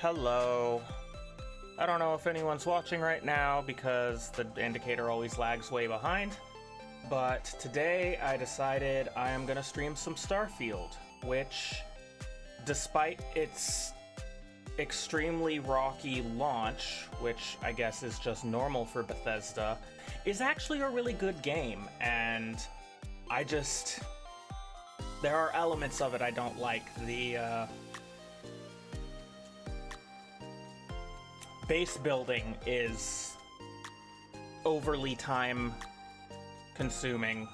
Hello. I don't know if anyone's watching right now because the indicator always lags way behind, but today I decided I am gonna stream some Starfield, which, despite its extremely rocky launch, which I guess is just normal for Bethesda, is actually a really good game, and there are elements of it I don't like. The base building is overly time consuming,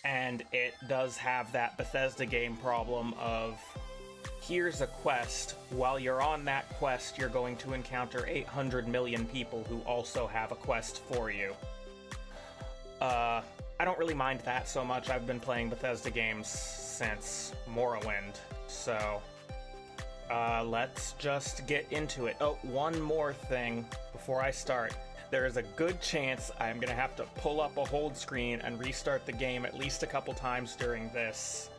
and it does have that Bethesda game problem of, here's a quest, while you're on that quest you're going to encounter 800 million people who also have a quest for you. I don't really mind that so much. I've been playing Bethesda games since Morrowind, so let's just get into it. Oh, one more thing before I start. There is a good chance I'm gonna have to pull up a hold screen and restart the game at least a couple times during this.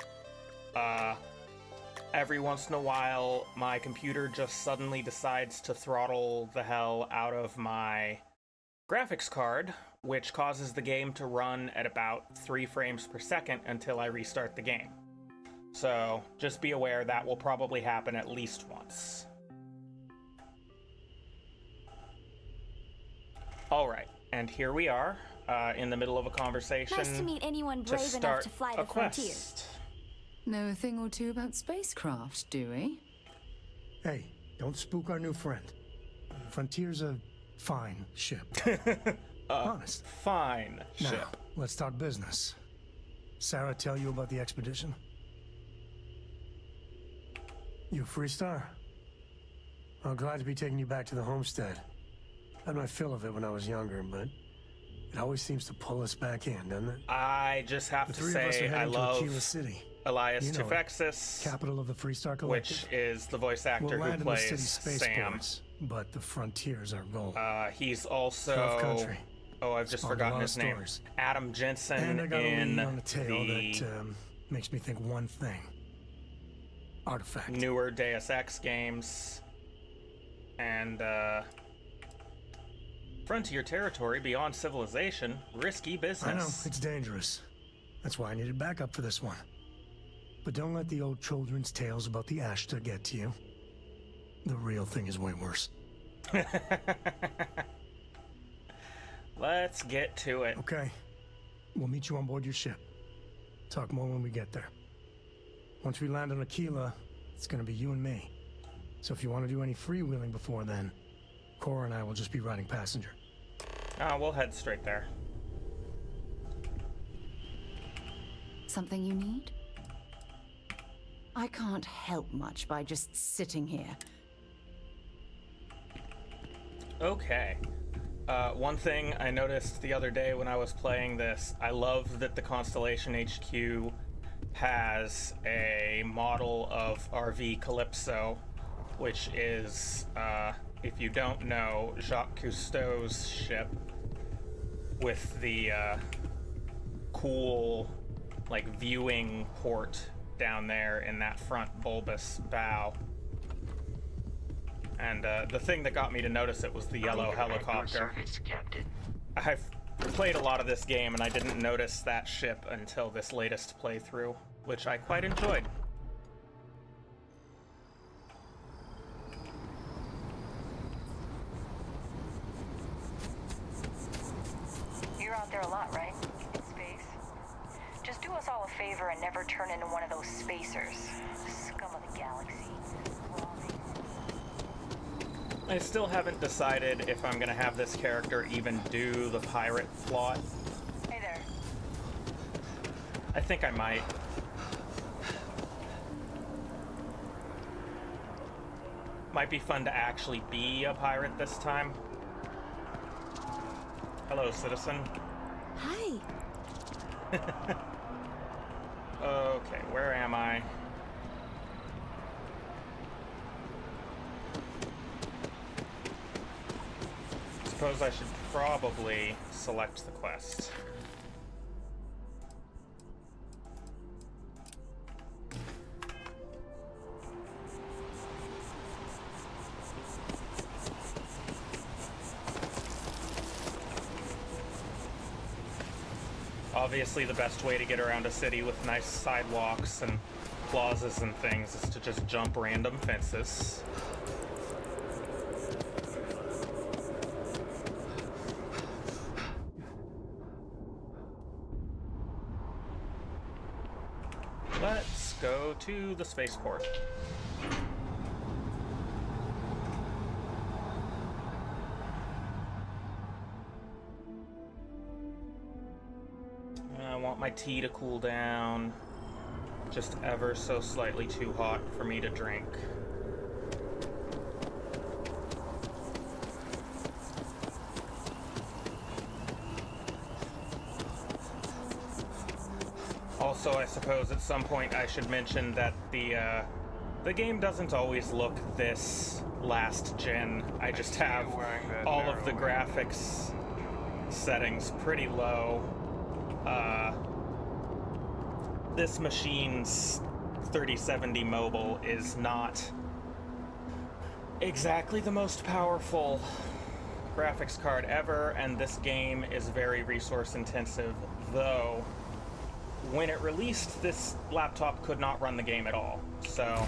Every once in a while, my computer just suddenly decides to throttle the hell out of my graphics card, which causes the game to run at about 3 frames per second until I restart the game. So just be aware that will probably happen at least once. Alright, and here we are, in the middle of a conversation. Nice to meet anyone brave enough to fly the frontier. Know a thing or two about spacecraft, do we? Hey, don't spook our new friend. Frontier's a fine ship. Honest. Fine ship. Now, let's talk business. Sarah tell you about the expedition? You a Freestar? I'm glad to be taking you back to the homestead. Had my fill of it when I was younger, but it always seems to pull us back in, doesn't it? I just have to say I love Elias Tufexis, capital of the Freestar Collective, which is the voice actor who plays Sam. But the frontier's our goal. He's also tough country. Oh, I've just forgotten his name. Adam Jensen and I got in on the tail that makes me think one thing. Artifact. Newer Deus Ex games. And frontier territory beyond civilization, risky business. I know, it's dangerous. That's why I needed backup for this one. But don't let the old children's tales about the Ashta get to you. The real thing is way worse. Let's get to it. Okay. We'll meet you on board your ship. Talk more when we get there. Once we land on Aquila, it's gonna be you and me. So if you want to do any freewheeling before then, Cora and I will just be riding passenger. We'll head straight there. Something you need? I can't help much by just sitting here. Okay. One thing I noticed the other day when I was playing this, I love that the Constellation HQ has a model of RV Calypso, which is, if you don't know, Jacques Cousteau's ship with the cool, like, viewing port down there in that front bulbous bow. And the thing that got me to notice it was the yellow helicopter. I've played a lot of this game and I didn't notice that ship until this latest playthrough, which I quite enjoyed. You're out there a lot, right? In space? Just do us all a favor and never turn into one of those spacers. Scum of the galaxy. I still haven't decided if I'm gonna have this character even do the pirate plot. Hey there. I think I might. Might be fun to actually be a pirate this time. Hello, citizen. Hi. Okay, where am I? Suppose I should probably select the quest. Obviously, the best way to get around a city with nice sidewalks and plazas and things is to just jump random fences. Let's go to the spaceport. I want my tea to cool down. Just ever so slightly too hot for me to drink. Also, I suppose at some point I should mention that the game doesn't always look this last gen. I just have all of the graphics settings pretty low. This machine's 3070 mobile is not exactly the most powerful graphics card ever, and this game is very resource intensive, though when it released, this laptop could not run the game at all, so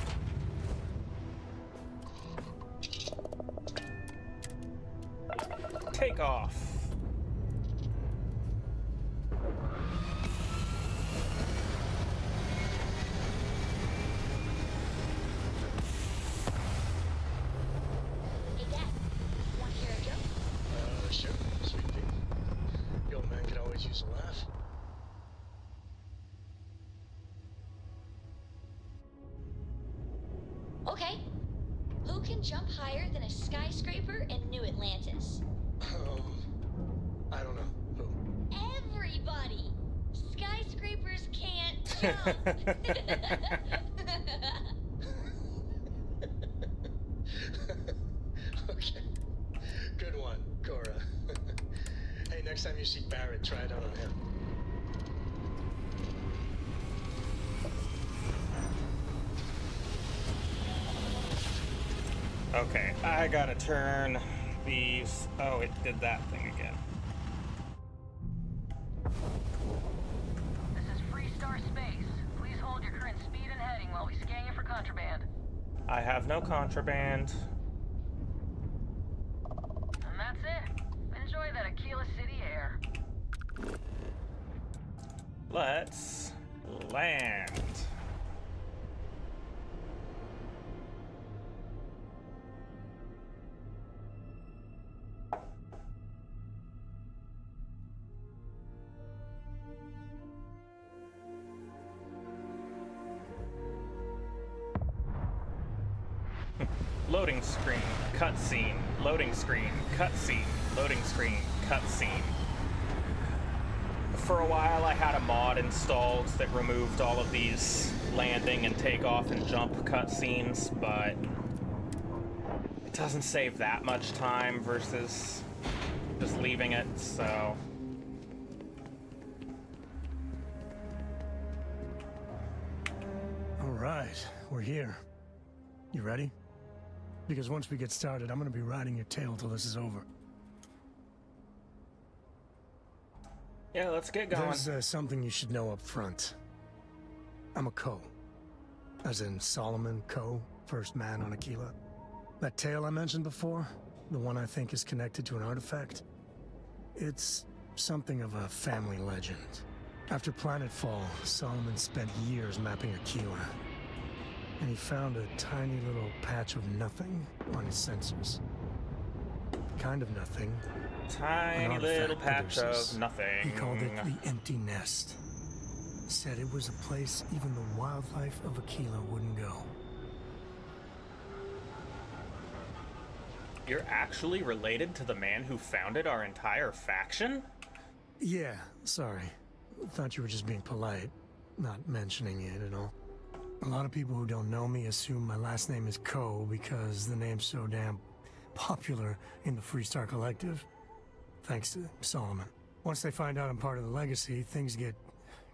take off. Hey, Dad. Want to hear a joke? Sure. Sweet thing. The old man could always use a laugh. Okay. Who can jump higher than a skyscraper in New Atlantis? I don't know. Who? Everybody! Skyscrapers can't jump! Okay. Good one, Cora. Hey, next time you see Barrett, try it out on him. Okay, I gotta turn these. Oh, it did that thing again. This is Freestar Space. Please hold your current speed and heading while we scan you for contraband. I have no contraband. And that's it. Enjoy that Aquila City air. Let's land. Loading screen, cutscene, loading screen, cutscene, loading screen, cutscene. For a while I had a mod installed that removed all of these landing and takeoff and jump cutscenes, but it doesn't save that much time versus just leaving it, so... All right, we're here. You ready? Because once we get started, I'm gonna be riding your tail till this is over. Yeah, let's get going. There's something you should know up front. I'm a Coe. As in Solomon Coe, first man on Aquila. That tale I mentioned before, the one I think is connected to an artifact, it's something of a family legend. After Planetfall, Solomon spent years mapping Aquila. And he found a tiny little patch of nothing on his sensors. Kind of nothing. Tiny little patch of nothing. He called it the Empty Nest. Said it was a place even the wildlife of Aquila wouldn't go. You're actually related to the man who founded our entire faction? Yeah, sorry. Thought you were just being polite, not mentioning it at all. A lot of people who don't know me assume my last name is Coe because the name's so damn popular in the Freestar Collective. Thanks to Solomon. Once they find out I'm part of the Legacy, things get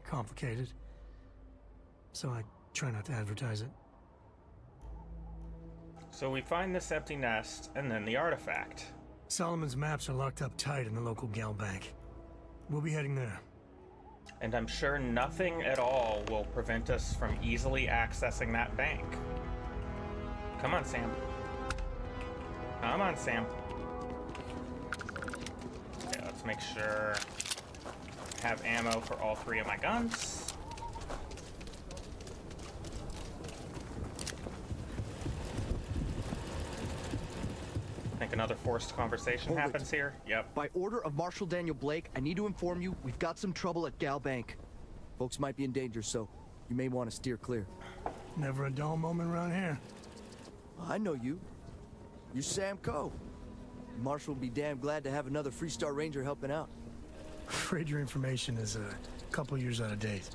complicated. So I try not to advertise it. So we find this empty nest, and then the artifact. Solomon's maps are locked up tight in the local gal bank. We'll be heading there. And I'm sure nothing at all will prevent us from easily accessing that bank. Come on, Sam. Come on, Sam. Okay, let's make sure I have ammo for all 3 of my guns. I think another forced conversation happens here. Yep. By order of Marshal Daniel Blake, I need to inform you we've got some trouble at Gal Bank. Folks might be in danger, so you may want to steer clear. Never a dull moment around here. I know you. You're Sam Coe. Marshal will be damn glad to have another Freestar Ranger helping out. Afraid your information is a couple years out of date.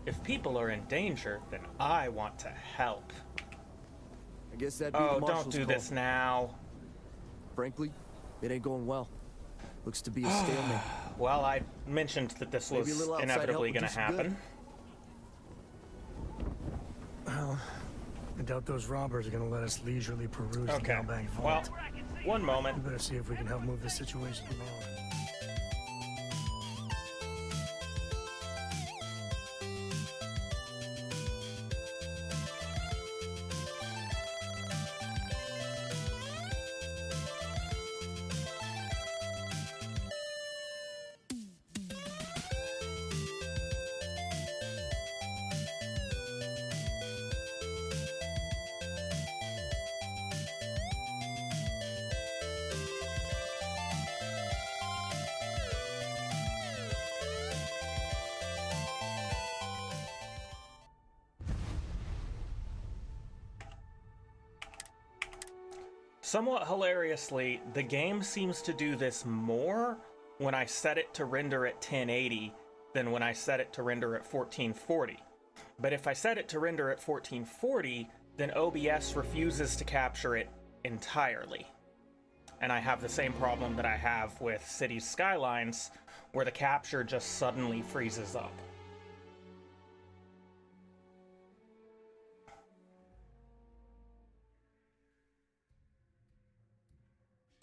If people are in danger, then I want to help. I guess that'd be Oh, the Marshal's don't do call. this now. Frankly, it ain't going well. Looks to be a stalemate. Well, I mentioned that this Maybe a was little outside inevitably help would going to do some good. happen. Well, I doubt those robbers are gonna let us leisurely peruse the Okay. Gal Bank Well, vault. one We moment. better see if we can help move the situation along. Somewhat hilariously, the game seems to do this more when I set it to render at 1080 than when I set it to render at 1440. But if I set it to render at 1440, then OBS refuses to capture it entirely. And I have the same problem that I have with Cities Skylines, where the capture just suddenly freezes up.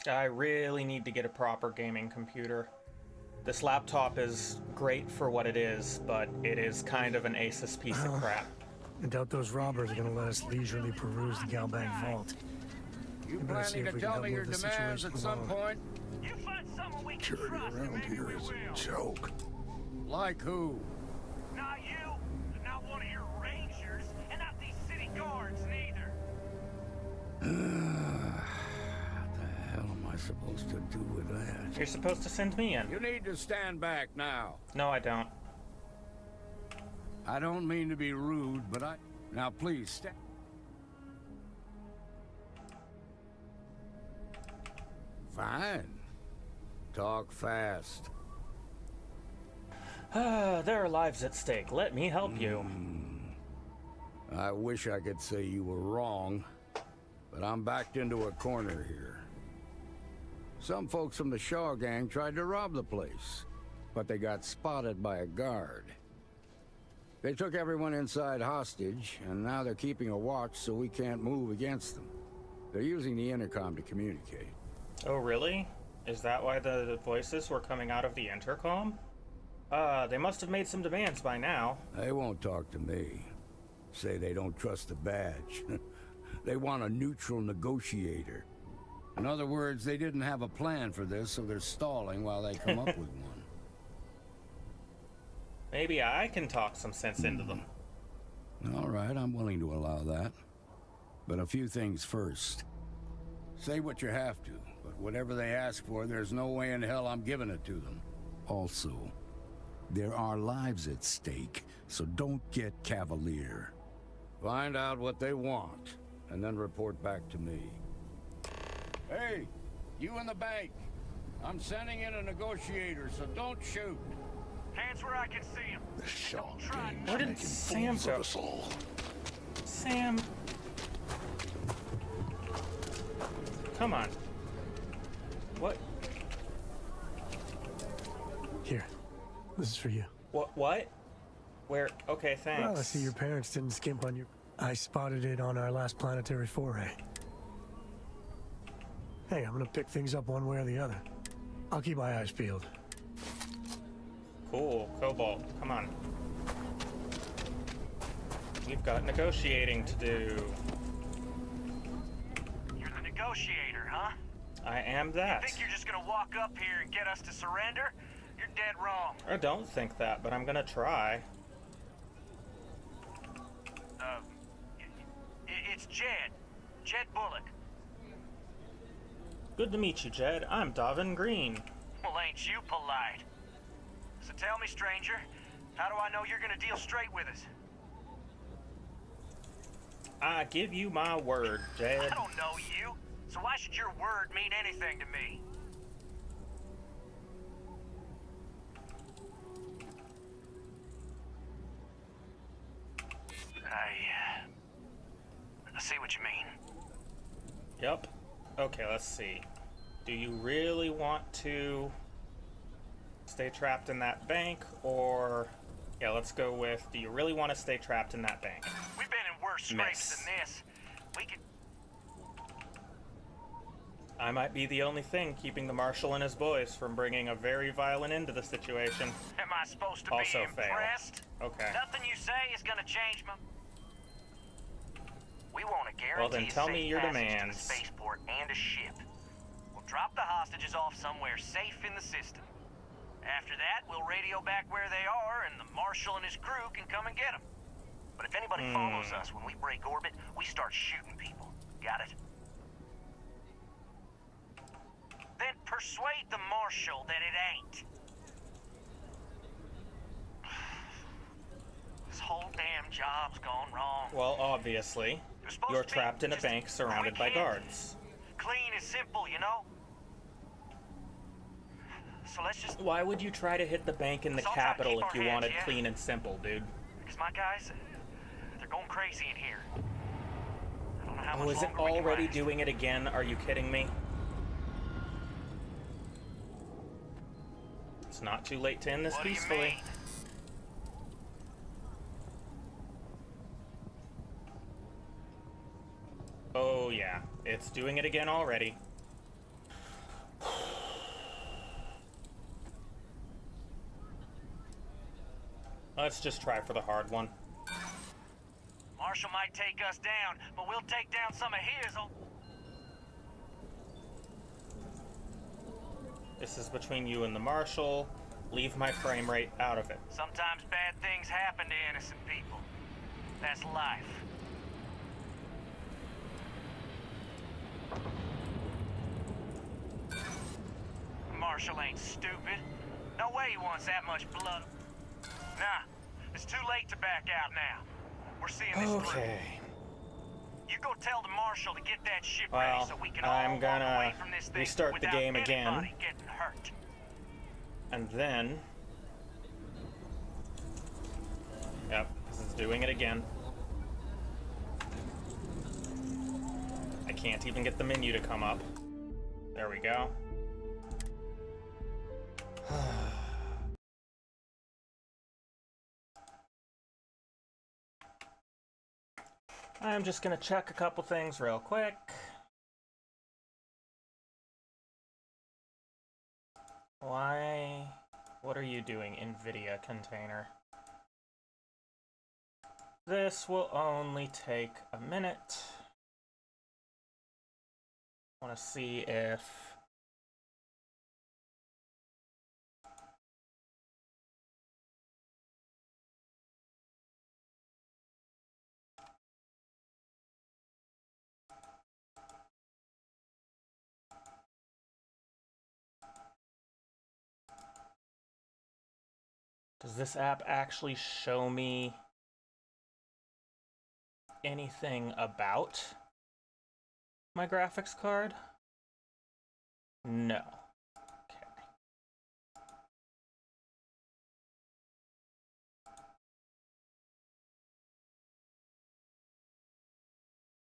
I really need to get a proper gaming computer. This laptop is great for what it is, but it is kind of an Asus piece of crap. I doubt those robbers are gonna let us leisurely peruse the Gal Bank vault. You We better see planning if to we can tell help me your move the demands situation at some along. point? You find someone we can Security trust, around maybe here we is will. a joke. Like who? Not you, not one of your rangers, and not these city guards neither. What the hell am I supposed to do with that? You're supposed to send me in. You need to stand back now. No, I don't. I don't mean to be rude, but I... Now please, stand... Fine. Talk fast. There are lives at stake. Let me help you. I wish I could say you were wrong, but I'm backed into a corner here. Some folks from the Shaw gang tried to rob the place, but they got spotted by a guard. They took everyone inside hostage, and now they're keeping a watch so we can't move against them. They're using the intercom to communicate. Oh, really? Is that why the voices were coming out of the intercom? They must have made some demands by now. They won't talk to me. Say they don't trust the badge. They want a neutral negotiator. In other words, they didn't have a plan for this, so they're stalling while they come up with one. Maybe I can talk some sense into them. All right, I'm willing to allow that. But a few things first. Say what you have to, but whatever they ask for, there's no way in hell I'm giving it to them. Also, there are lives at stake, so don't get cavalier. Find out what they want, and then report back to me. Hey, you in the bank. I'm sending in a negotiator, so don't shoot. Hands where I can see him. The Shaw gang's Where did making Sam fools go? of us all. Sam. Come on. What? Here, this is for you. What? Where? Okay, thanks. Well, I see your parents didn't skimp on you. I spotted it on our last planetary foray. Hey, I'm gonna pick things up one way or the other. I'll keep my eyes peeled. Cool, Cobalt, come on. We've got negotiating to do. You're the negotiator, huh? I am that. You think you're just gonna walk up here and get us to surrender? You're dead wrong. I don't think that, but I'm gonna try. It's Jed. Jed Bullock. Good to meet you, Jed. I'm Davin Green. Well, ain't you polite? So tell me, stranger, how do I know you're gonna deal straight with us? I give you my word, Jed. I don't know you, so why should your word mean anything to me? I see what you mean. Yep. Okay, let's see. Do you really want to stay trapped in that bank, or... Yeah, let's go with, do you really want to stay trapped in that bank? We've been in worse scrapes than this. We could... I might be the only thing keeping the Marshal and his boys from bringing a very violent end to the situation. Am I supposed to Also be fail. impressed? Okay. Nothing you say is gonna change my... We want a guarantee Well, then tell me your passage demands. to the spaceport and a ship. We'll drop the hostages off somewhere safe in the system. After that, we'll radio back where they are, and the Marshal and his crew can come and get them. But if anybody follows us when we break orbit, we start shooting people. Got it? Then persuade the Marshal that it ain't. This whole damn job's gone wrong. Well, obviously, you're trapped in a bank surrounded by guards. Clean and simple, you know? So let's just... Why would you try to hit the bank in the Let's all try to capital keep if our you heads, wanted yeah? clean and simple, dude? Because my guys, they're going crazy in here. I don't know how Oh, much is it longer we can already last. doing it again? Are you kidding me? It's not too late to end this What do you peacefully. mean? Oh yeah, it's doing it again already. Let's just try for the hard one. Marshall might take us down, but we'll take down some of his. This is between you and the Marshal. Leave my frame rate out of it. Sometimes bad things happen to innocent people. That's life. Marshall ain't stupid. No way he wants that much blood. Nah, it's too late to back out now. We're seeing this through. Okay. You go tell the Marshal to get that ship Well, ready so we can all I'm walk gonna away from this thing restart the without game again. anybody getting hurt. And then... Yep, this is doing it again. I can't even get the menu to come up. There we go. I'm just gonna check a couple things real quick. Why? What are you doing, NVIDIA container? This will only take a minute. I want to see if... Does this app actually show me anything about my graphics card? No. Okay.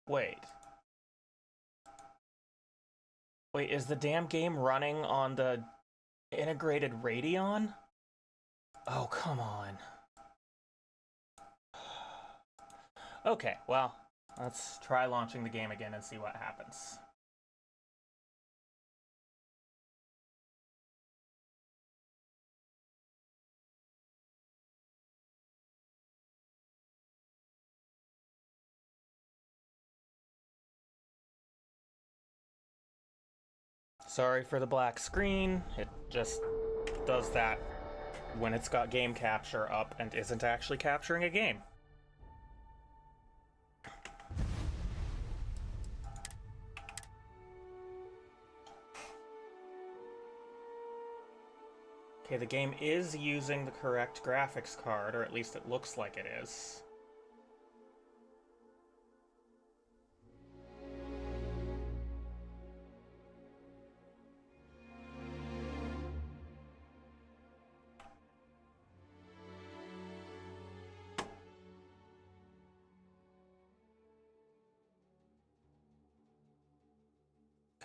Wait. Wait, is the damn game running on the integrated Radeon? Oh, come on. Okay, well, let's try launching the game again and see what happens. Sorry for the black screen. It just does that when it's got game capture up and isn't actually capturing a game. Okay, the game is using the correct graphics card, or at least it looks like it is.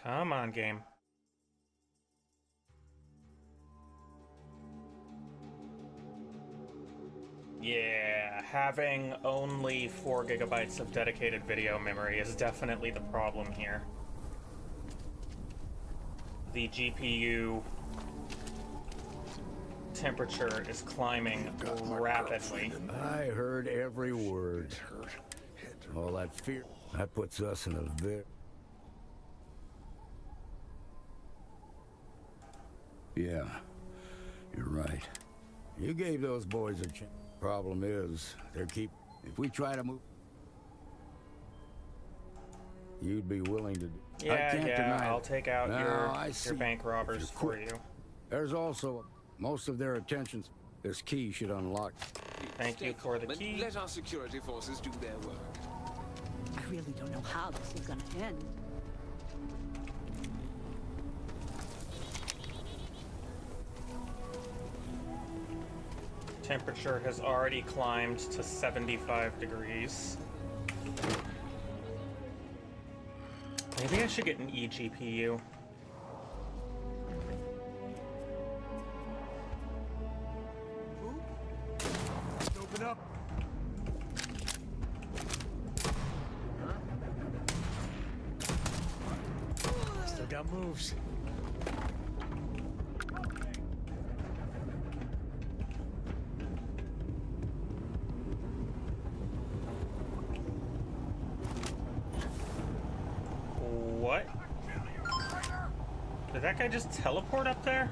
Come on, game. Yeah, having only 4 gigabytes of dedicated video memory is definitely the problem here. The GPU temperature is climbing rapidly. I heard every word. All that fear, that puts us in a bit. Yeah, you're right. You gave those boys a chance. Problem is, if we try to move, you'd be willing to. Yeah, I'll take out your bank robbers for you. There's also most of their attentions. This key should unlock. Thank you for the key. Let our security forces do their work. I really don't know how this is gonna end. Temperature has already climbed to 75 degrees. Maybe I should get an eGPU. Open up. Still got moves. What? Did that guy just teleport up there?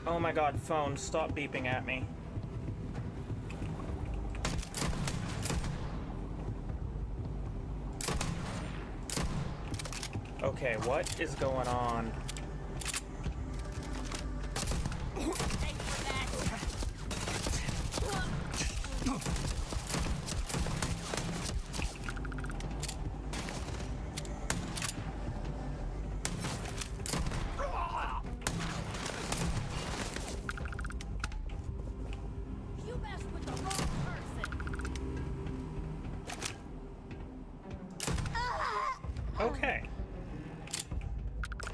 Oh my god, phone, stop beeping at me. Okay, what is going on? Okay.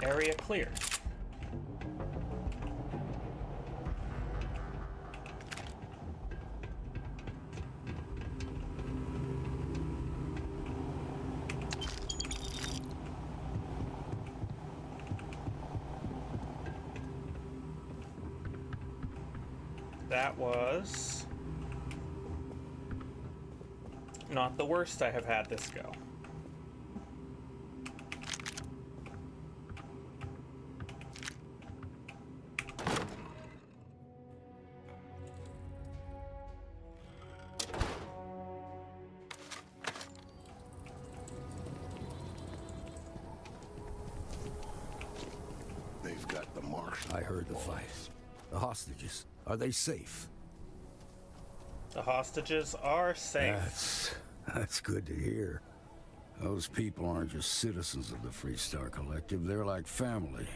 Area clear. That was not the worst I have had this go. They've got the marshal. I heard the fight. The hostages, are they safe? The hostages are safe. That's good to hear. Those people aren't just citizens of the Freestar Collective, they're like family.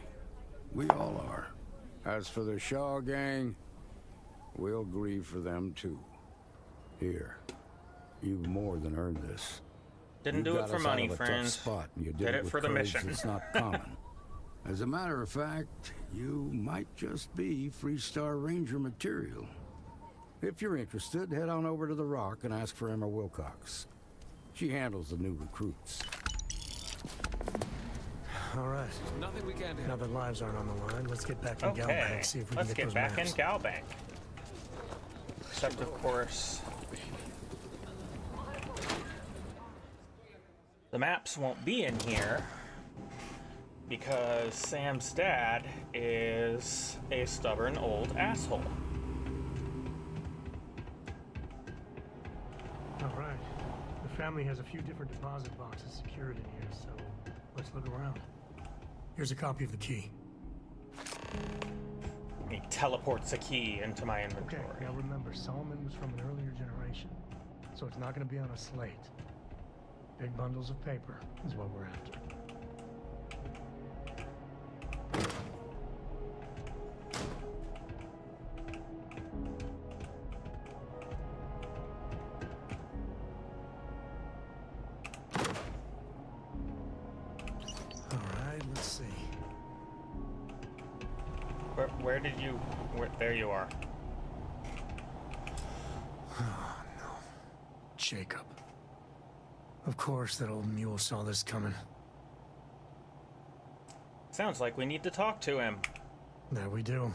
We all are. As for the Shaw gang, we'll grieve for them too. Here, you've more than earned this. Didn't do it for money, friends. Did it for the mission. It's not common. As a matter of fact, you might just be Freestar Ranger material. If you're interested, head on over to the Rock and ask for Emma Wilcox. She handles the new recruits. All right. Nothing we can do. Now that lives aren't on the line, let's get back in Galbank, see if we can get those maps. Let's get back in Galbank. Except, of course, the maps won't be in here because Sam's dad is a stubborn old asshole. All right. The family has a few different deposit boxes secured in here, so let's look around. Here's a copy of the key. He teleports a key into my inventory. Okay, now remember, Solomon was from an earlier generation, so it's not going to be on a slate. Big bundles of paper is what we're after. Where did you... there you are. Oh, no. Jacob. Of course that old mule saw this coming. Sounds like we need to talk to him. That we do.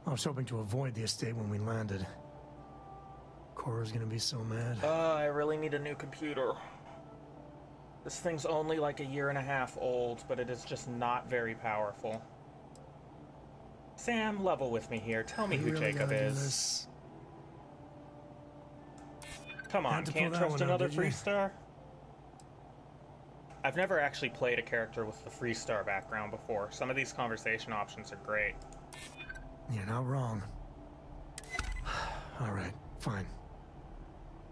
I was hoping to avoid the estate when we landed. Cora's gonna be so mad. I really need a new computer. This thing's only like 1.5 years old, but it is just not very powerful. Sam, level with me here. Tell me who really Jacob is. Come on, can't trust another Freestar? I've never actually played a character with the Freestar background before. Some of these conversation options are great. You're not wrong. Alright, fine.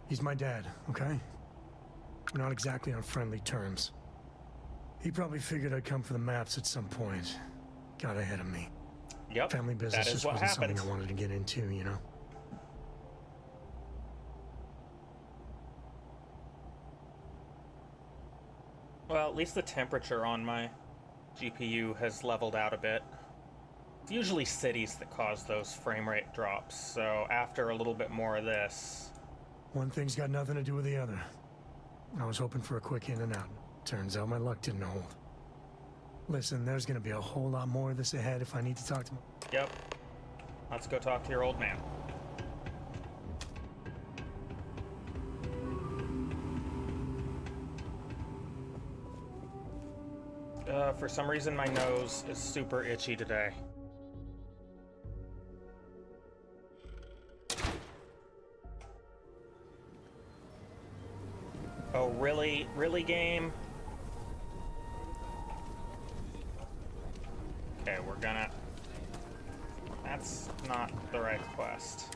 He's my dad, okay? We're not exactly on friendly terms. He probably figured I'd come for the maps at some point. Got ahead of me. Yep, family business just wasn't something I wanted to get into, you know? Well, at least the temperature on my GPU has leveled out a bit. It's usually cities that cause those frame rate drops, so after a little bit more of this... One thing's got nothing to do with the other. I was hoping for a quick in and out. Turns out my luck didn't hold. Listen, there's gonna be a whole lot more of this ahead if I need to talk to him. Yep. Let's go talk to your old man. For some reason my nose is super itchy today. Oh, really? Really, game? Okay, we're gonna... That's not the right quest.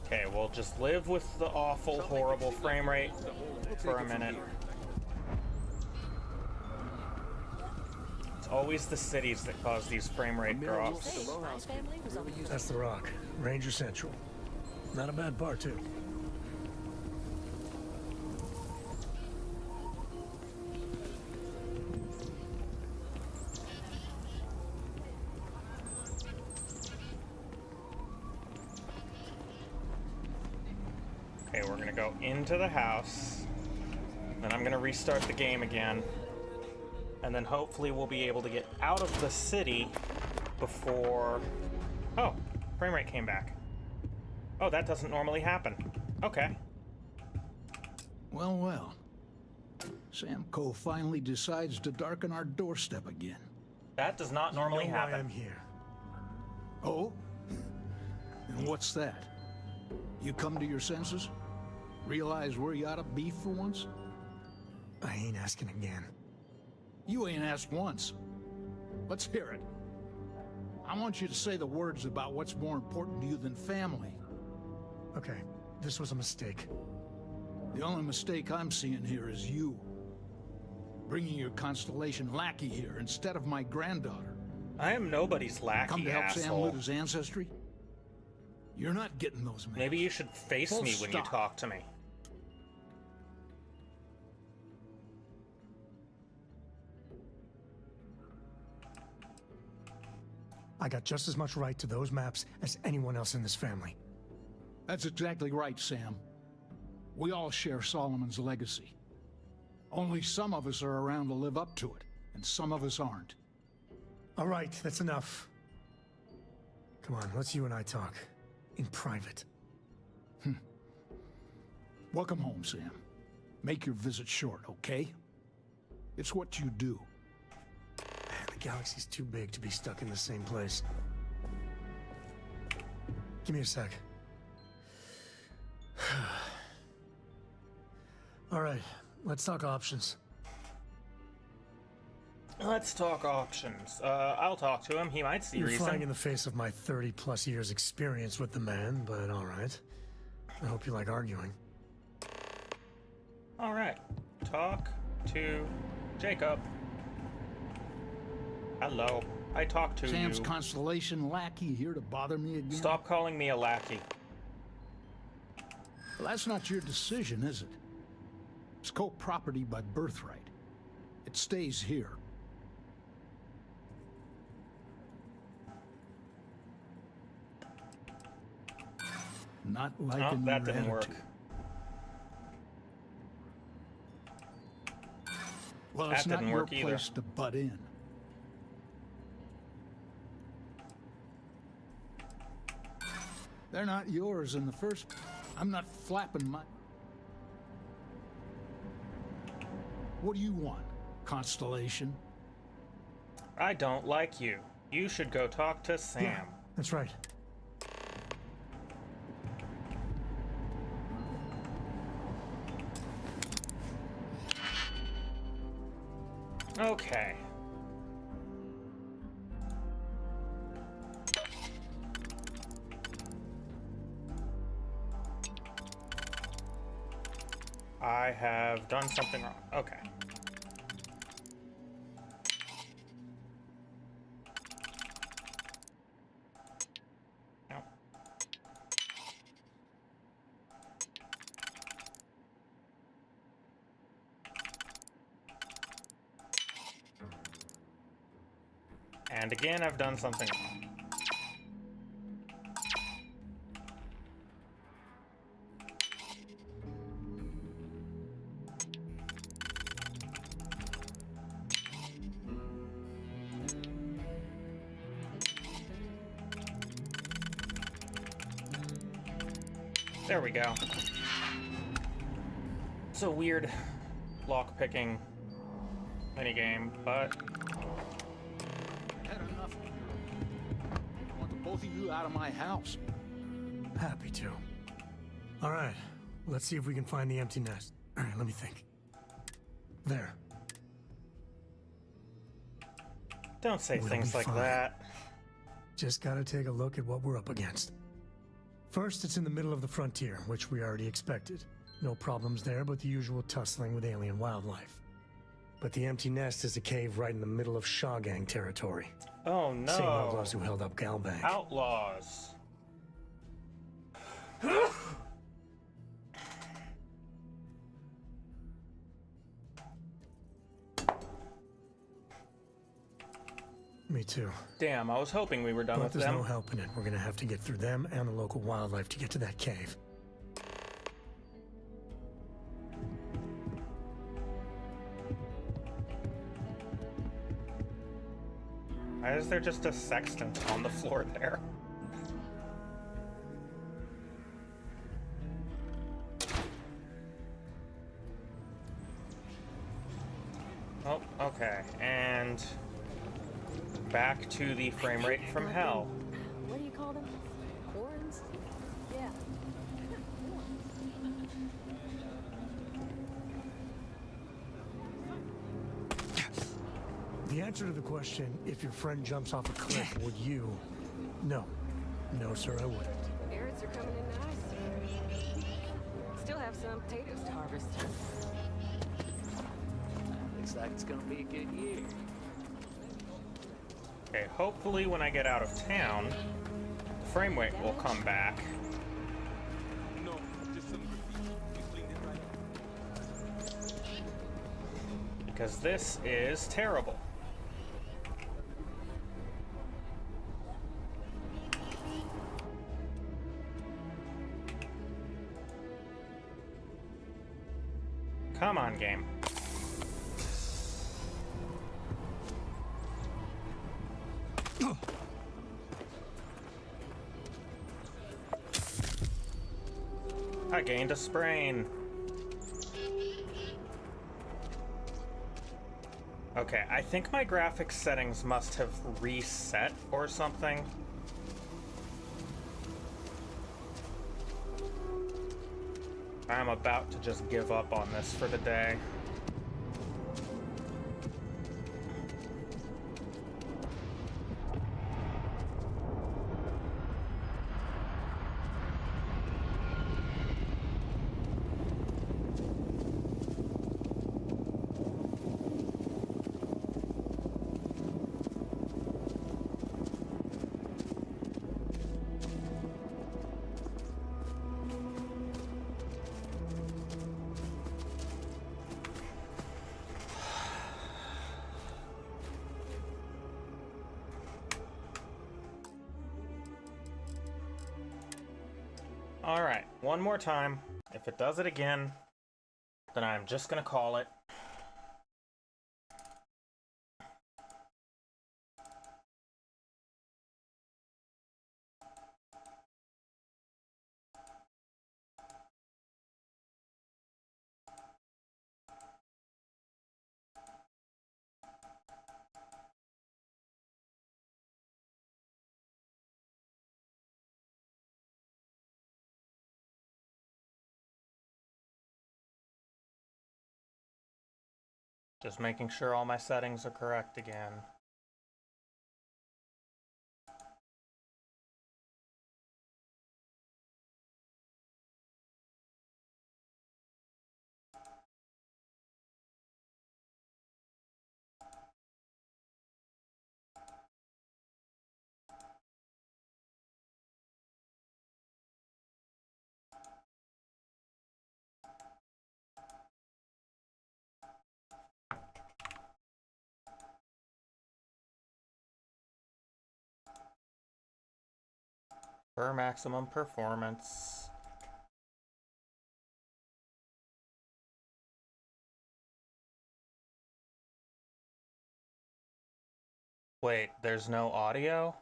Okay, we'll just live with the awful, horrible frame rate for a minute. It's always the cities that cause these frame rate drops. That's the Rock. Ranger Central. Not a bad bar, too. Okay, we're gonna go into the house, then I'm gonna restart the game again, and then hopefully we'll be able to get out of the city before... Oh, frame rate came back. Oh, that doesn't normally happen. Okay. Well, well. Sam Coe finally decides to darken our doorstep again. That does not normally happen. I am here. Oh? And what's that? You come to your senses? Realize where you ought to be for once? I ain't asking again. You ain't asked once. Let's hear it. I want you to say the words about what's more important to you than family. Okay, this was a mistake. The only mistake I'm seeing here is you. Bringing your Constellation lackey here instead of my granddaughter. I am nobody's lackey, come to help asshole. Sam loot his ancestry? You're not getting those maps. Maybe you should face me when you talk to me. I got just as much right to those maps as anyone else in this family. That's exactly right, Sam. We all share Solomon's legacy. Only some of us are around to live up to it, and some of us aren't. All right, that's enough. Come on, let's you and I talk. In private. Welcome home, Sam. Make your visit short, okay? It's what you do. Man, the galaxy's too big to be stuck in the same place. Give me a sec. All right, let's talk options. Let's talk options. I'll talk to him. He might see You're reason. flying in the face of my 30-plus years experience with the man, but all right. I hope you like arguing. All right. Talk to Jacob. Hello. I talked to Sam's you. Constellation lackey here to bother me again? Stop calling me a lackey. Well, that's not your decision, is it? It's co-property by birthright. It stays here. Not like Oh, that didn't work. Well, That it's not didn't your work either. place to butt in. They're not yours in the first. I'm not flapping my. What do you want, Constellation? I don't like you. You should go talk to Sam. Yeah, that's right. Okay. I have done something wrong. Okay. No. And again, I've done something wrong. There we go. It's a weird lock-picking minigame, but Had enough of you. I want the both of you out of my house. Happy to. All right, let's see if we can find the empty nest. All right, let me think. There. don't say We'll things be like fine. that. Just gotta take a look at what we're up against. First, it's in the middle of the frontier, which we already expected. No problems there, but the usual tussling with alien wildlife. But the empty nest is a cave right in the middle of Shaw Gang territory. Oh no. Same outlaws who held up Galbank. Outlaws. Me too. Damn, I was hoping we were done But with there's them. no helping it. We're gonna have to get through them and the local wildlife to get to that cave. Why is there just a sextant on the floor there? Oh, okay. And back to the frame rate from hell. What do you call them? Horns? Yeah. The answer to the question, if your friend jumps off a cliff, would you? No. No, sir, I wouldn't. Carrots are coming in nice. Still have some potatoes to harvest. Looks like it's gonna be a good year. Okay, hopefully when I get out of town, the frame rate will come back. No, just some graffiti. We cleaned it right up. Because this is terrible. Come on, game. I gained a sprain. Okay, I think my graphics settings must have reset or something. I'm about to just give up on this for the day. Alright, one more time. If it does it again, then I'm just gonna call it. Just making sure all my settings are correct again. For maximum performance. Wait, there's no audio?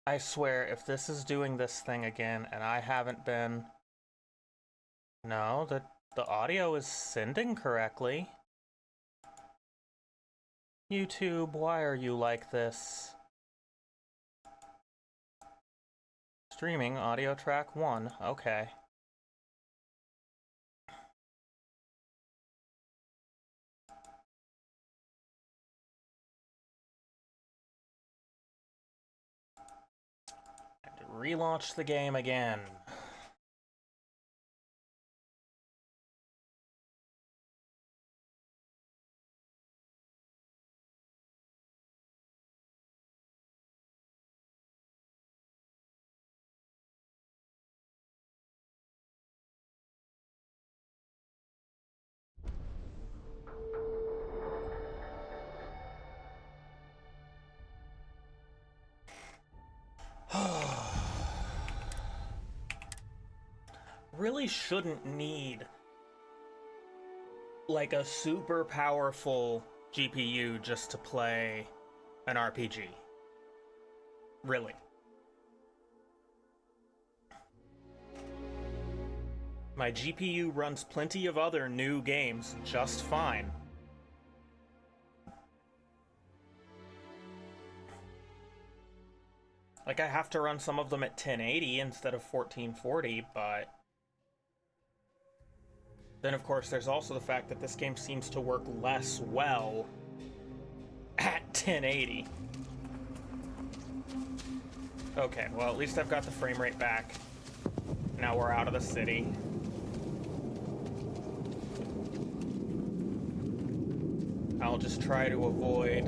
I swear, if this is doing this thing again and I haven't been... No, the audio is sending correctly. YouTube, why are you like this? Streaming audio track 1, okay. I have to relaunch the game again. Really shouldn't need like a super powerful GPU just to play an RPG. Really. My GPU runs plenty of other new games just fine. Like, I have to run some of them at 1080 instead of 1440, but... Then, of course, there's also the fact that this game seems to work less well at 1080. Okay, well, at least I've got the frame rate back. Now we're out of the city. I'll just try to avoid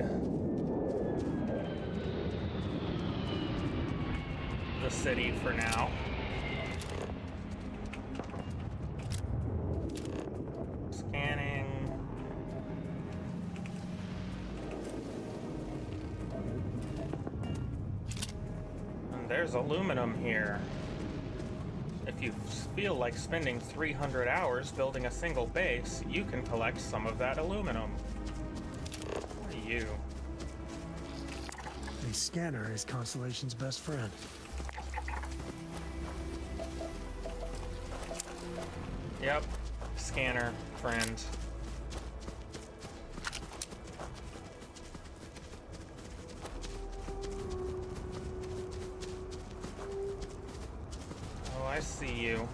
the city for now. Scanning. And there's aluminum here. If you feel like spending 300 hours building a single base, you can collect some of that aluminum. What are you? The scanner is Constellation's best friend. Yep. Scanner, friend. Oh, I see you.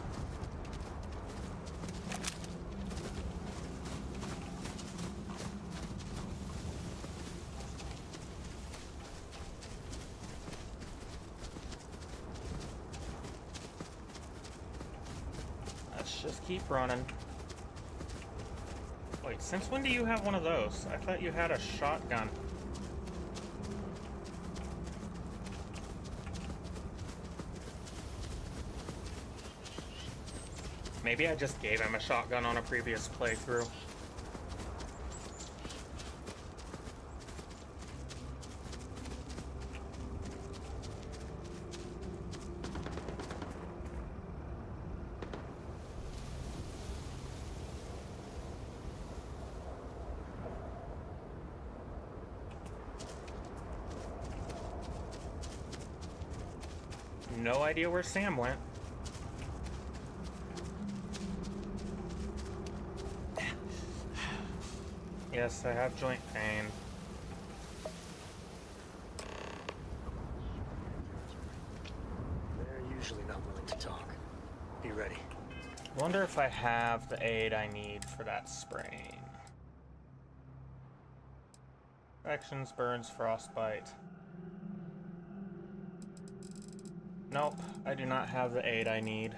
Let's just keep running. Wait, since when do you have one of those? I thought you had a shotgun. Maybe I just gave him a shotgun on a previous playthrough. No idea where Sam went. Yes, I have joint pain. They're usually not willing to talk. Be ready. Wonder if I have the aid I need for that sprain. Infections, burns, frostbite. Nope, I do not have the aid I need.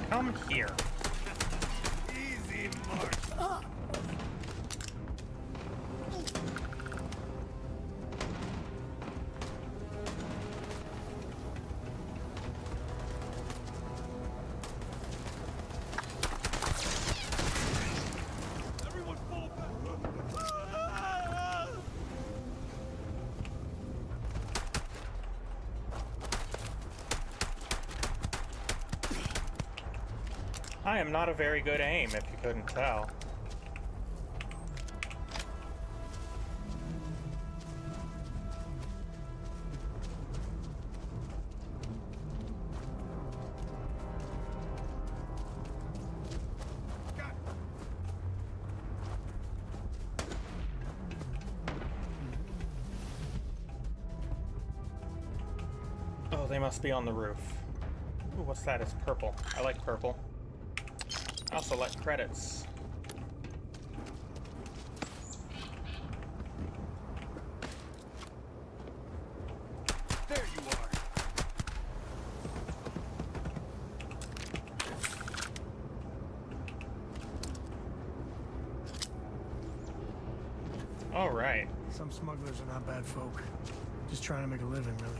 Come here. Easy, Mark. Everyone fall back. I am not a very good aim, if you couldn't tell. Oh, they must be on the roof. Ooh, what's that? It's purple. I like purple. I also like credits. There you are. All right. Some smugglers are not bad folk. Just trying to make a living, really.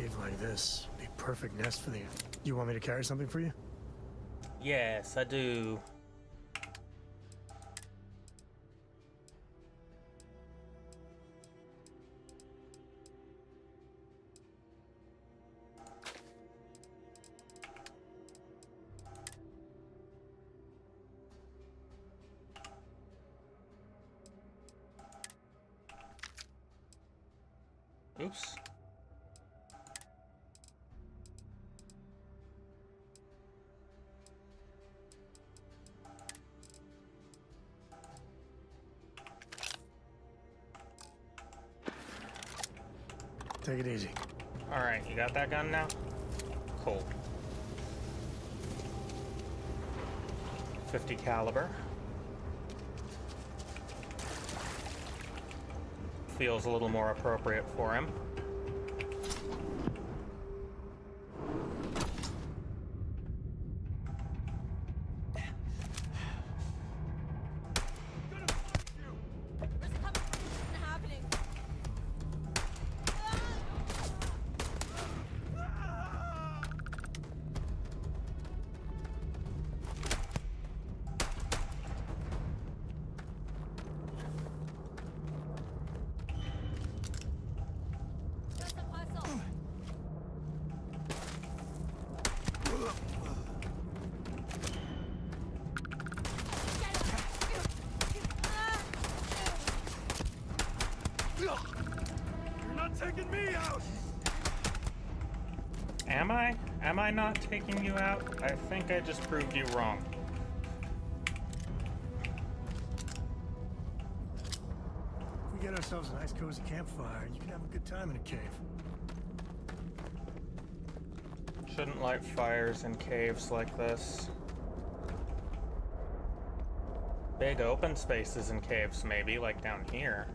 cave like this would be a perfect nest for the... You want me to carry something for you? Yes, I do. Oops. Take it easy. Alright, you got that gun now? Cool. 50 caliber. Feels a little more appropriate for him. You're not taking me out! Am I? Am I not taking you out? I think I just proved you wrong. If we get ourselves a nice cozy campfire, you can have a good time in a cave. Shouldn't light fires in caves like this. Big open spaces in caves, maybe, like down here.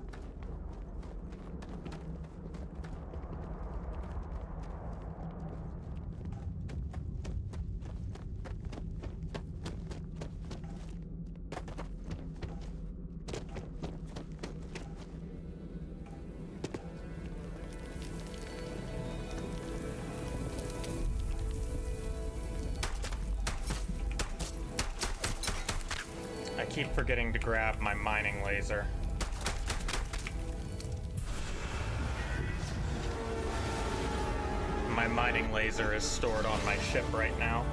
I keep forgetting to grab my mining laser. My mining laser is stored on my ship right now.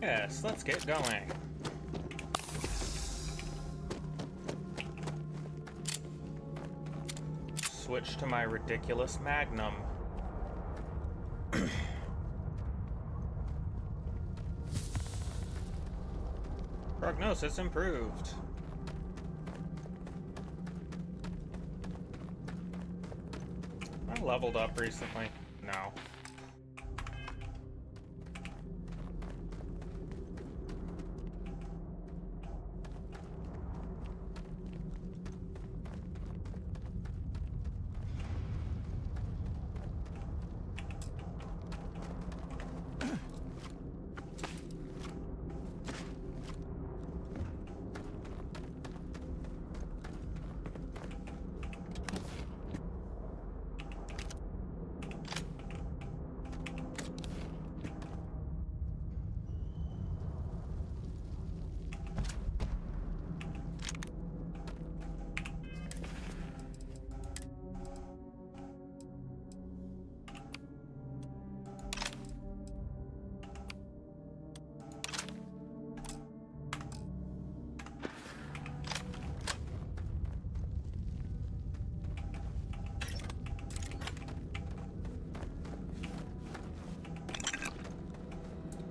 Yes, let's get going. Switch to my ridiculous Magnum. Prognosis improved. I leveled up recently. No.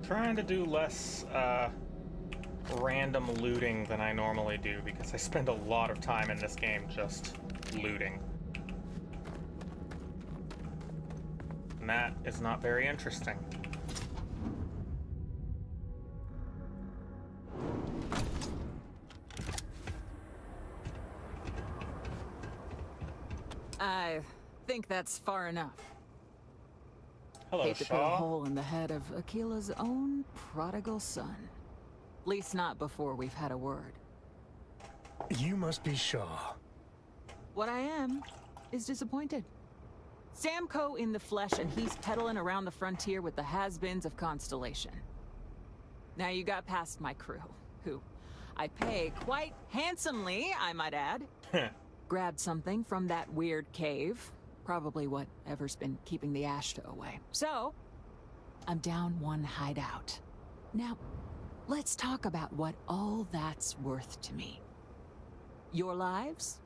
Trying to do less random looting than I normally do because I spend a lot of time in this game just looting. And that is not very interesting. I think that's far enough. Hello, Hate to put a Shaw. hole in the head of Akila's own prodigal son. Least not before we've had a word. You must be Shaw. What I am is disappointed. Samco in the flesh, and he's peddling around the frontier with the has-beens of Constellation. Now you got past my crew, who I pay quite handsomely, I might add. Grabbed something from that weird cave. Probably whatever's been keeping the Ashta away. So, I'm down one hideout. Now, let's talk about what all that's worth to me. Your lives,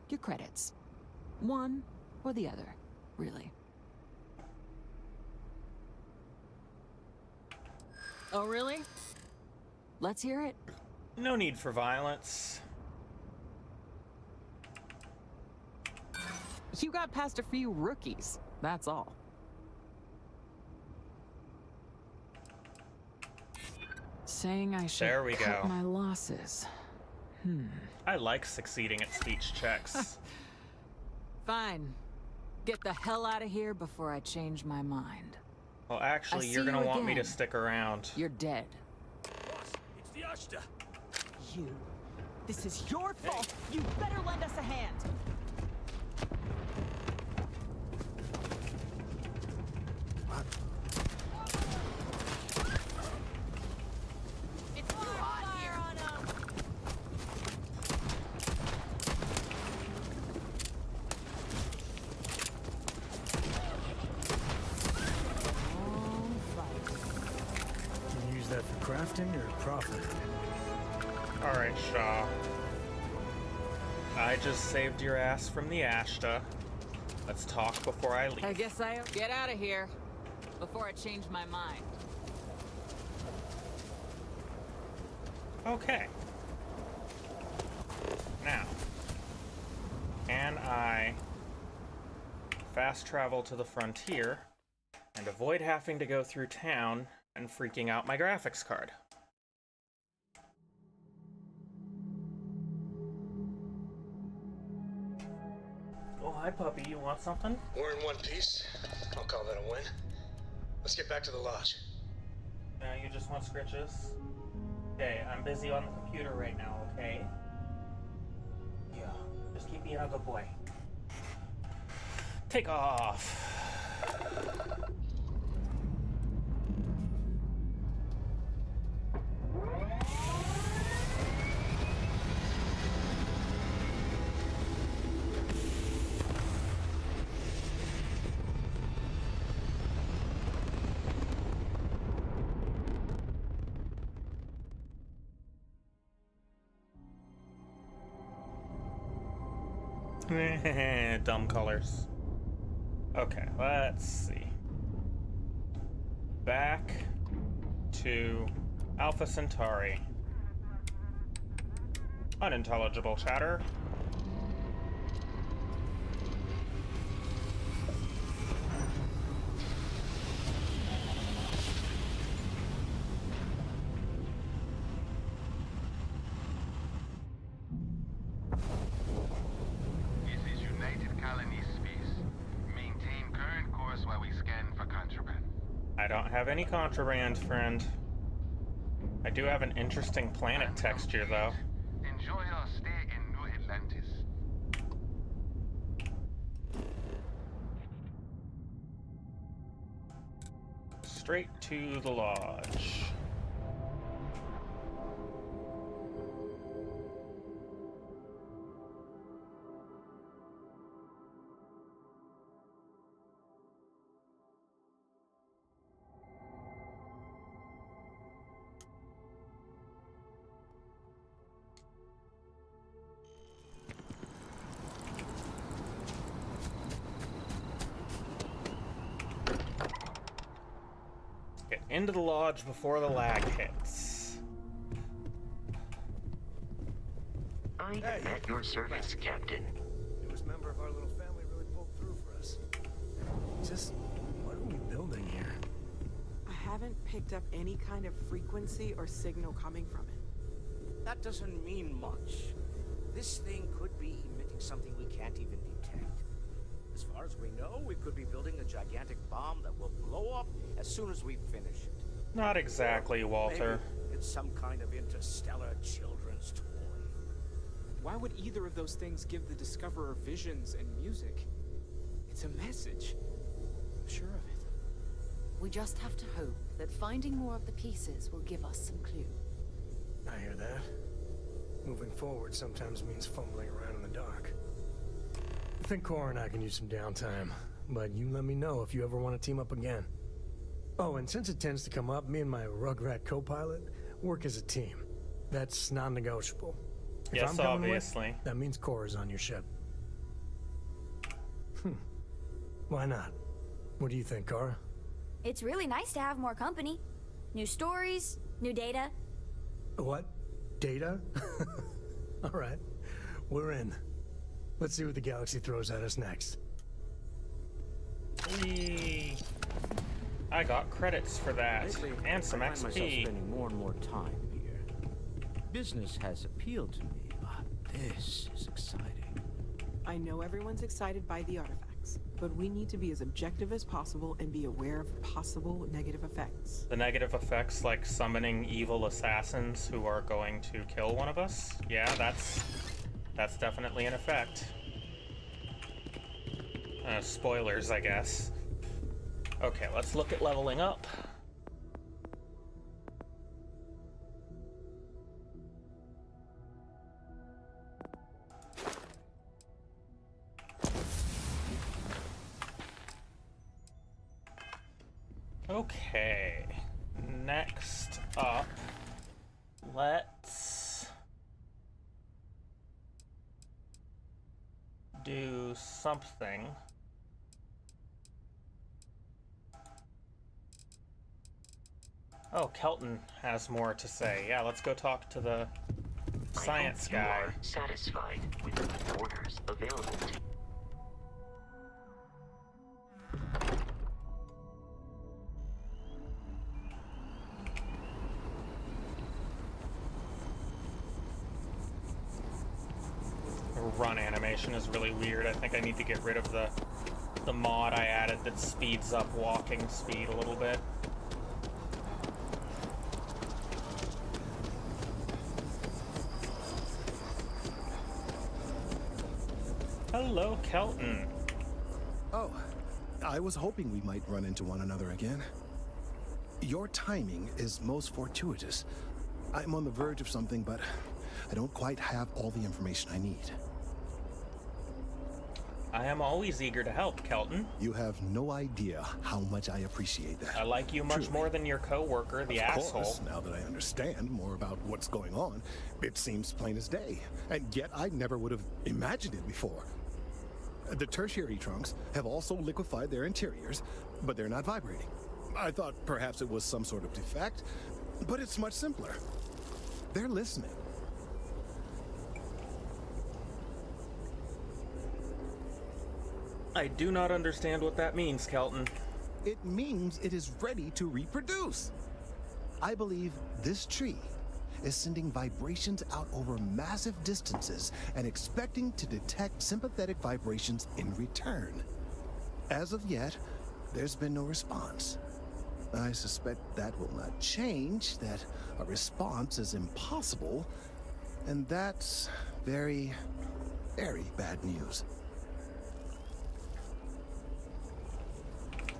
your credits. One or the other, really. Oh, really? Let's hear it. No need for violence. You got past a few rookies, that's all. Saying I should There we cut go. my losses. I like succeeding at speech checks. Fine. Get the hell out of here before I change my mind. Well, actually, you're gonna want me to stick around. You're dead. Boss, it's the Ashta. You. This is your fault. You better lend us a hand. It's too hot here. Can you use that for crafting or profit? Alright, Shaw. I just saved your ass from the Ashta. Let's talk before I leave. I guess I'll get out of here before I change my mind. Okay. Now, can I fast travel to the frontier and avoid having to go through town and freaking out my graphics card? Oh, hi, puppy. You want something? We're in one piece. I'll call that a win. Let's get back to the lodge. No, you just want scritches? Okay, I'm busy on the computer right now, okay? Yeah, just keep being a good boy. Take off. Dumb colors. Okay, let's see. Back to Alpha Centauri. Unintelligible chatter. I don't have any contraband, friend. I do have an interesting planet texture, though. Enjoy your stay in New Atlantis. Straight to the lodge. Get into the lodge before the lag hits. I am at your service, Captain. Newest member of our little family really pulled through for us. Just, what are we building here? I haven't picked up any kind of frequency or signal coming from it. That doesn't mean much. This thing could be emitting something we can't even detect. As far as we know, we could be building a gigantic bomb that will blow up as soon as we finish it. Not exactly, Walter. Maybe it's some kind of interstellar children's toy. Why would either of those things give the Discoverer visions and music? It's a message. I'm sure of it. We just have to hope that finding more of the pieces will give us some clue. I hear that. Moving forward sometimes means fumbling around in the dark. I think Cora and I can use some downtime, but you let me know if you ever want to team up again. Oh, and since it tends to come up, me and my Rugrat co-pilot work as a team. That's non-negotiable. If Yes, I'm coming obviously. With, that means Cora's on your ship. Why not? What do you think, Cora? It's really nice to have more company. New stories, new data. What? Data? All right. We're in. Let's see what the galaxy throws at us next. Whee. I got credits for that. Lately, and some I find myself XP. spending more and more time here. Business has appealed to me, but this is exciting. I know everyone's excited by the artifacts, but we need to be as objective as possible and be aware of possible negative effects. The negative effects, like summoning evil assassins who are going to kill one of us? Yeah, that's definitely an effect. Spoilers, I guess. Okay, let's look at leveling up. Okay, next up, let's do something. Oh, Kelton has more to say. Yeah, let's go talk to the science guy. You are satisfied with the orders available to you. Run animation is really weird. I think I need to get rid of the mod I added that speeds up walking speed a little bit. Hello, Kelton. Oh, I was hoping we might run into one another again. Your timing is most fortuitous. I'm on the verge of something, but I don't quite have all the information I need. I am always eager to help, Kelton. You have no idea how much I appreciate that. I like you much Truly. More than your coworker, the asshole. Of course, now that I understand more about what's going on, it seems plain as day. And yet I never would have imagined it before. The tertiary trunks have also liquefied their interiors, but they're not vibrating. I thought perhaps it was some sort of defect, but it's much simpler. They're listening. I do not understand what that means, Kelton. It means it is ready to reproduce. I believe this tree is sending vibrations out over massive distances and expecting to detect sympathetic vibrations in return. As of yet, there's been no response. I suspect that will not change, that a response is impossible, and that's very, very bad news.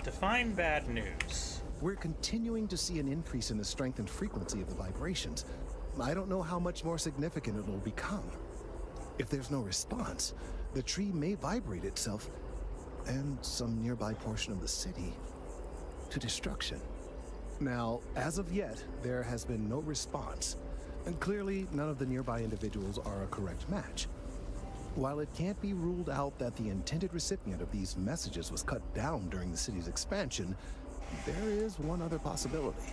Define bad news. We're continuing to see an increase in the strength and frequency of the vibrations. I don't know how much more significant it'll become. If there's no response, the tree may vibrate itself and some nearby portion of the city to destruction. Now, as of yet, there has been no response, and clearly none of the nearby individuals are a correct match. While it can't be ruled out that the intended recipient of these messages was cut down during the city's expansion, there is one other possibility.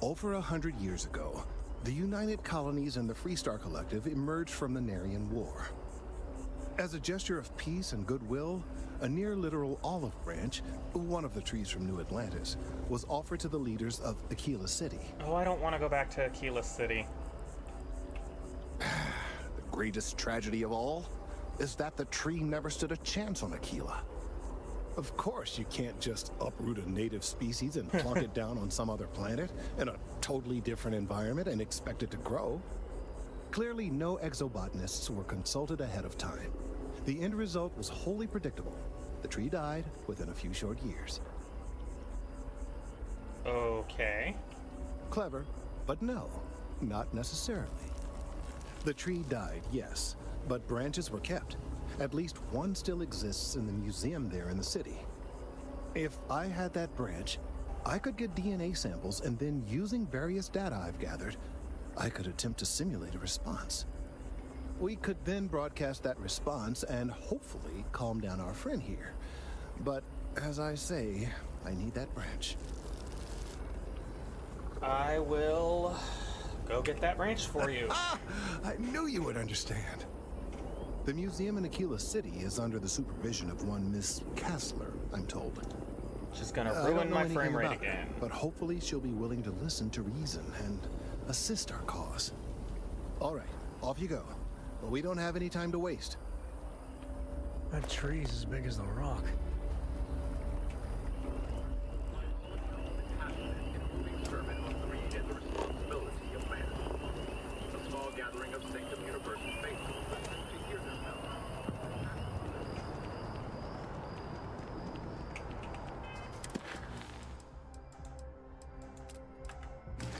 Over 100 years ago, the United Colonies and the Freestar Collective emerged from the Narian War. As a gesture of peace and goodwill, a near-literal olive branch, one of the trees from New Atlantis, was offered to the leaders of Aquila City. Oh, I don't want to go back to Aquila City. The greatest tragedy of all? is that the tree never stood a chance on Aquila. Of course, you can't just uproot a native species and plunk it down on some other planet in a totally different environment and expect it to grow. Clearly, no exobotanists were consulted ahead of time. The end result was wholly predictable. The tree died within a few short years. Okay. Clever, but no, not necessarily. The tree died, yes, but branches were kept. At least one still exists in the museum there in the city. If I had that branch, I could get DNA samples, and then using various data I've gathered, I could attempt to simulate a response. We could then broadcast that response and hopefully calm down our friend here. But as I say, I need that branch. I will go get that branch for you. I knew you would understand. The museum in Aquila City is under the supervision of one Miss Kassler, I'm told. She's gonna ruin my frame rate again. But hopefully she'll be willing to listen to reason and assist our cause. All right, off you go. But we don't have any time to waste. That tree's as big as the rock.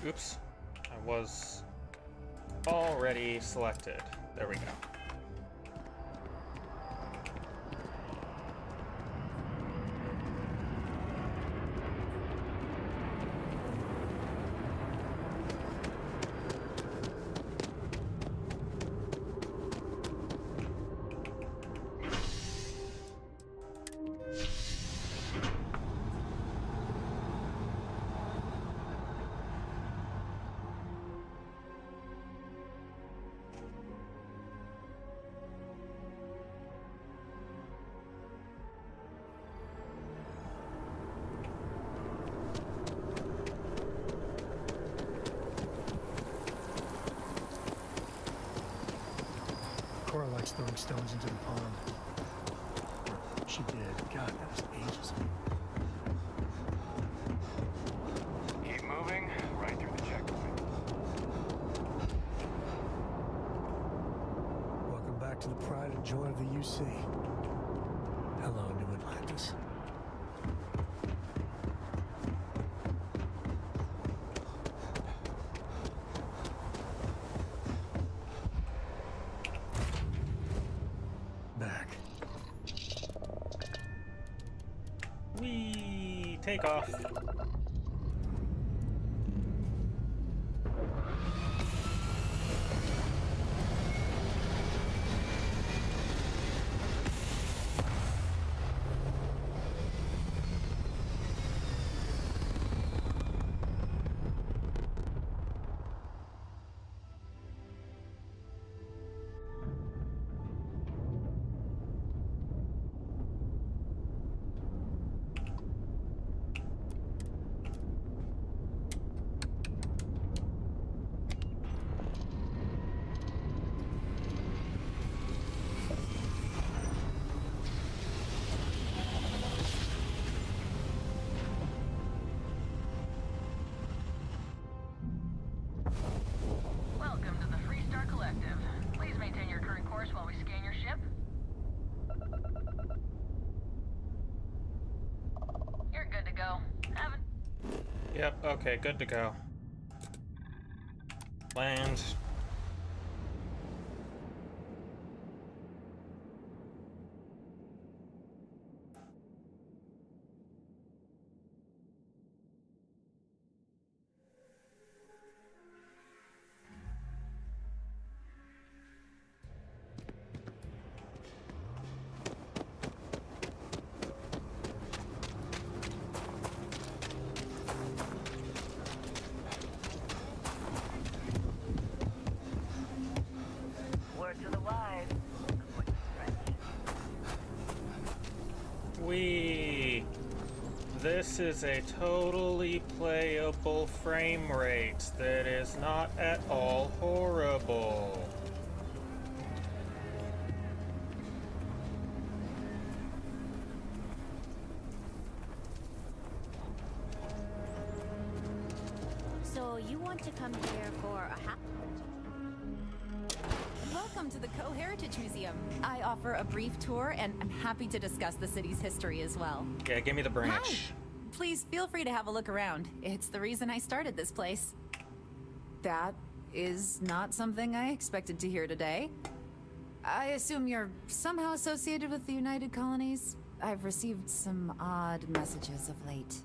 Oops, I was already selected. There we go. Cora likes throwing stones into the pond. She did. God, that was ages ago. Keep moving, right through the checkpoint. Welcome back to the pride and joy of the UC. Hello, New Atlantis. Back. Whee! Take off. Welcome to the Freestar Collective. Please maintain your current course while we scan your ship. You're good to go. Yep, okay, good to go. Land. Word to the wise. This is a totally playable frame rate that is not at all horrible. So you want to come here for a Welcome to the Co-Heritage Museum. I offer a brief tour, and I'm happy to discuss the city's history as well. Yeah, give me the branch. Hi. Please feel free to have a look around. It's the reason I started this place. That is not something I expected to hear today. I assume you're somehow associated with the United Colonies? I've received some odd messages of late.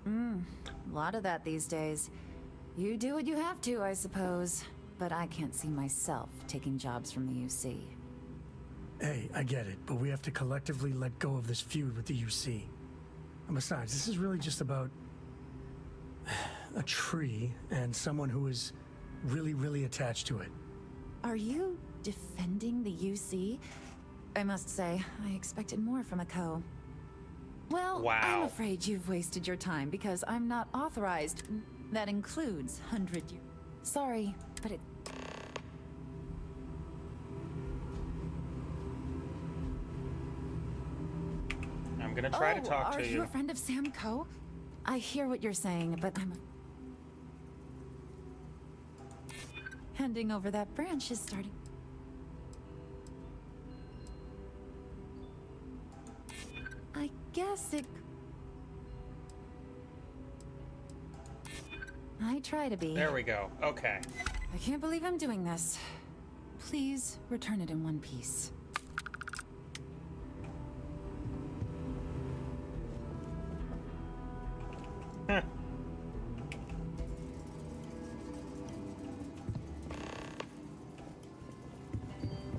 A lot of that these days. You do what you have to, I suppose. But I can't see myself taking jobs from the UC. Hey, I get it, but we have to collectively let go of this feud with the UC. And besides, this is really just about a tree and someone who is really, really attached to it. Are you defending the UC? I must say, I expected more from a co. Well, wow. I'm afraid you've wasted your time because I'm not authorized. That includes 100 years. Sorry, but it... I'm gonna try to talk to you. Are you a friend of Sam Coe? I hear what you're saying, but I'm... Handing over that branch is starting... I guess it... I try to be. There we go. Okay. I can't believe I'm doing this. Please return it in one piece.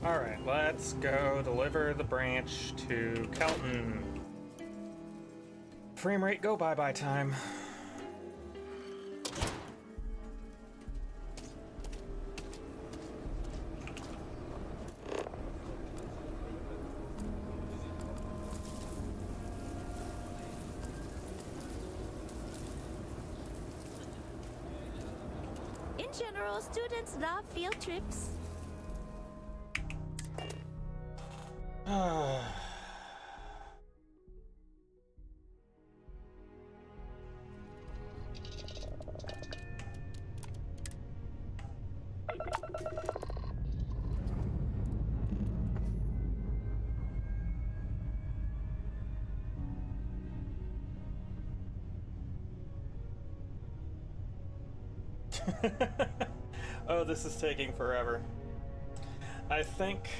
Alright, let's go deliver the branch to Kelton. Frame rate go bye-bye time. In general, students love field trips. Oh, this is taking forever. I think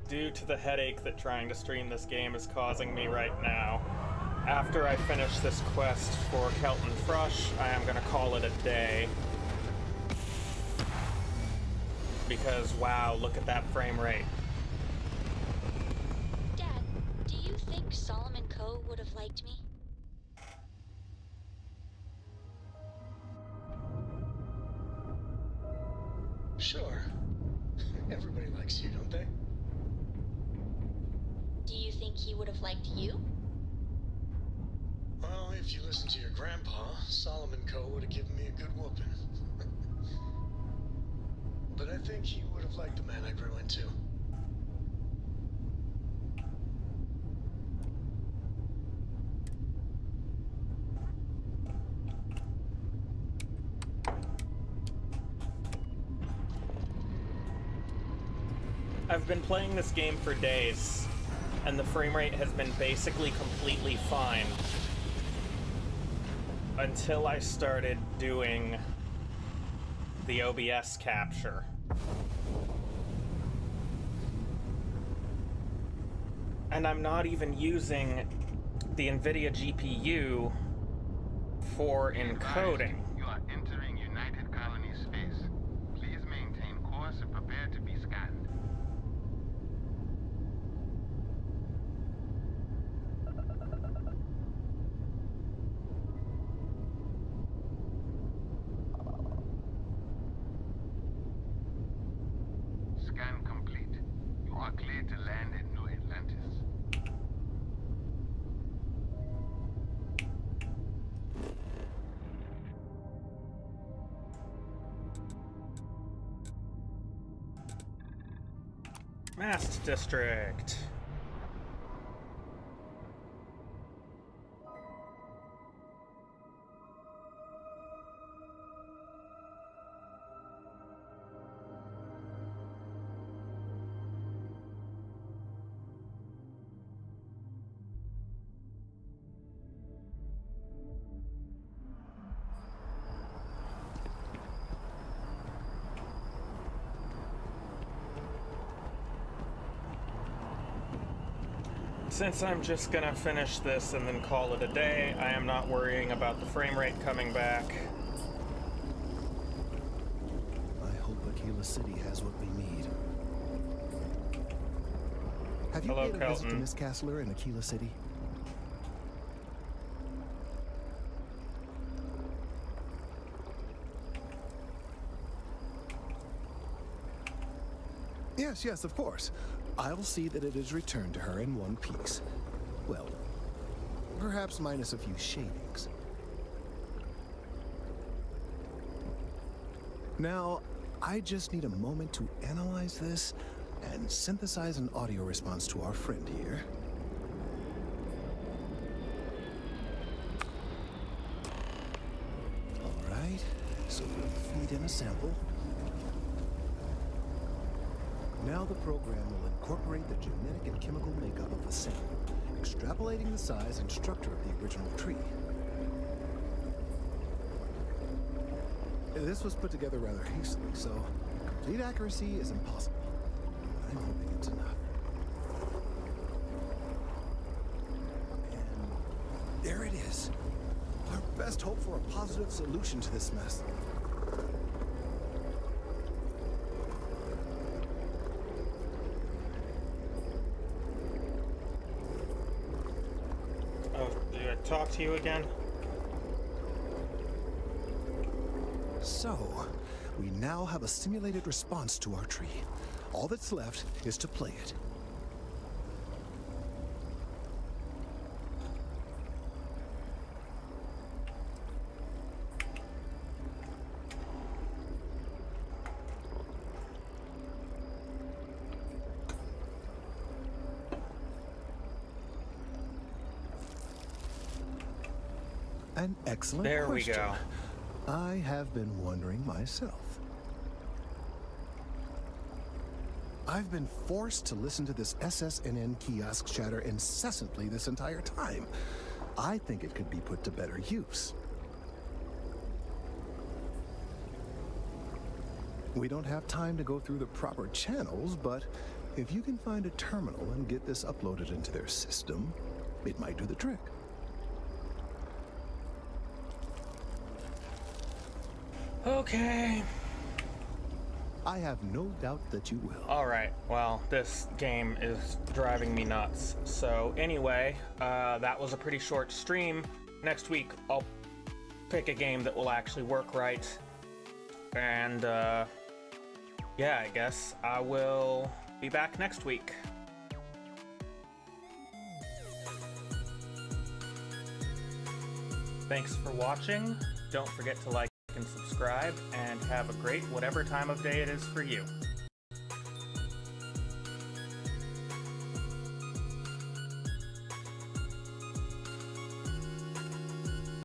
due to the headache that trying to stream this game is causing me right now, after I finish this quest for Kelton Frush, I am gonna call it a day. Because, wow, look at that frame rate. Dad, do you think Solomon Coe would have liked me? Sure. Everybody likes you, don't they? Do you think he would have liked you? Well, if you listen to your grandpa, Solomon Coe would have given me a good whooping. But I think he would have liked the man I grew into. I've been playing this game for days, and the frame rate has been basically completely fine. Until I started doing the OBS capture. And I'm not even using the NVIDIA GPU for encoding. You are entering United Colony space. Please maintain course and prepare to be scanned. Scan complete. You are cleared to land at New Atlantis. Mast District. Since I'm just gonna finish this and then call it a day, I am not worrying about the frame rate coming back. I hope Aquila City has what we need. Have you paid a visit to Miss Castler in Aquila City? Yes, of course. I'll see that it is returned to her in one piece. Well, perhaps minus a few shadings. Now, I just need a moment to analyze this and synthesize an audio response to our friend here. All right, so we'll feed in a sample. Now the program will incorporate the genetic and chemical makeup of the sample, extrapolating the size and structure of the original tree. This was put together rather hastily, so complete accuracy is impossible. I'm hoping it's enough. And there it is. Our best hope for a positive solution to this mess. Talk to you again. So, we now have a simulated response to our tree. All that's left is to play it. An excellent question. There we go. I have been wondering myself. I've been forced to listen to this SSNN kiosk chatter incessantly this entire time. I think it could be put to better use. We don't have time to go through the proper channels, but if you can find a terminal and get this uploaded into their system, it might do the trick. Okay. I have no doubt that you will. Alright, well, this game is driving me nuts. So anyway, that was a pretty short stream. Next week, I'll pick a game that will actually work right. And, yeah, I guess I will be back next week. Thanks for watching. Don't forget to like and subscribe, and have a great whatever time of day it is for you.